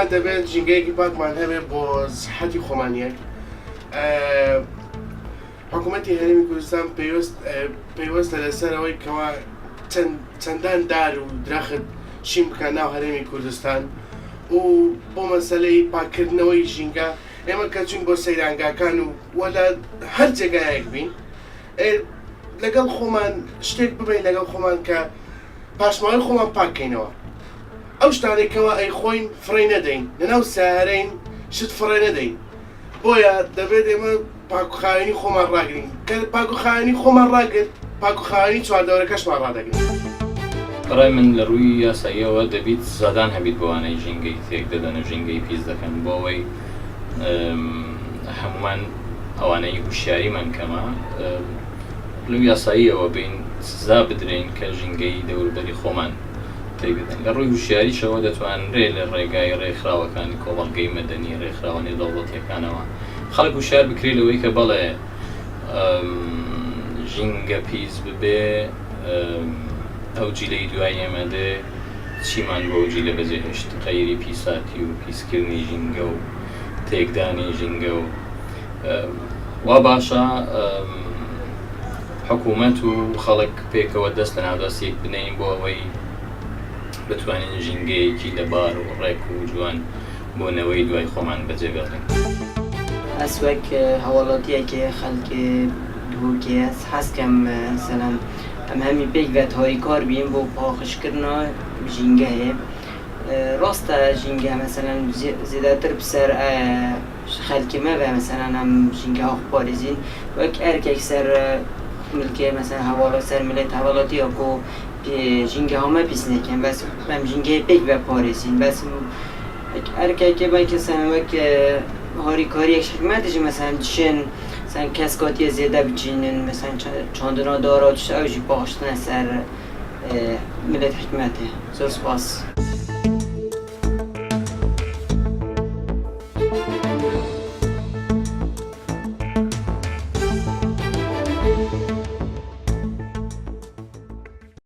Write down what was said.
یەکەمان دەبێت ژینگەیەکی پاکمان هەبێت بۆ سەحەتی خۆمانیەک. حکوومەتی هەرێمی کوردستان پێویستە لەسەرەوەی کەوا چەندان دار و درەخت شیم بکەن ناو هەرێمی کوردستان و بۆ مەسەلەی پاکردنەوەی ژینگە ئێمە کە چوین بۆ سەیرانگاکان و وەلا هەر جێگایەک بین لەگەڵ خۆمان شتێک ببین لەگەڵ خۆمان کە پاشماوەی خۆمان پاکەینەوە. ئەو شتانێکەوە ئەی خۆین فڕێ نەدەین لەناو سەهارەین شت فڕێ نەدەین بۆیە دەبێت ئێمە پاکوخاوێنی خۆمان ڕاگرین کە پاکوخاوێنی خۆمان ڕاگرت پاکوخاوێنی چواردەوەرەکەشمان ڕادەگرین. ڕای من لە ڕووی یاساییەوە دەبیت زادان هەبیت بۆوانەی ژینگەی تێک دەدەن و ژینگەی پیس دەکەن بۆ ئەوەی هەموومان ئەوانەی هوشیاریمان کەمە لەو یاساییەوە بین سزا بدرێن کە ژینگەی دەوروبەری خۆمان تێک دەدەن. لە ڕووی هوشیاریشەوە دەتوانرێت لە ڕێگای ڕێکخراوەکانی کۆمەڵگەی مەدەنی ڕێکخراوانی دەوڵەتیەکانەوە خەڵک هوشیار بکرێت لەوەی کە بەڵێ ژینگە پیس ببێ ئەو جیلەی دوای ئێمە دێ چیمان بۆ جیلە بەجێهێشت غەیری پیساتی و پیسکردنی ژینگە و تێکدانی ژینگە و وا باشە حکوومەت و خەڵک پێکەوە دەست لە ناودەستێک بنین بۆ ئەوەی بتوانین ژینگەیەکی لەبار و ڕێک و جوان بۆنەوەی دوای خۆمان بەجێبێڵین. ئەس وەک هەواڵەتیەکێ خەڵکی دووکێ حەزکەم سەلام ئەم هەمی پێک بێت هۆی کار بین بۆ پاخشکردنەوە ژینگە هەیە. ڕاستە ژینگە مەسەلەن زیاتر بسەر خەلکی مەبێ مەسەلەن ئەم ژینگە پارێزین وەک ئەرکێک سەر ملکێ مەسەلەن هەواڵە سەر ملێت هەواڵەتیە بۆ ژینگە هەمە پیس نەکەن بەس ئەم ژینگەیە پێک بێ پارێزین بەس ئەرکێکێ باکە سەن وەک هاریکاریەک حکومەتیش مەسەلەن چێن مثلا کەس کاتیە زێدە بچینن مثلا چاندنا دارا ئەوژی پاخشتنە سەر ملت حکومەتێ. زۆر سپاس.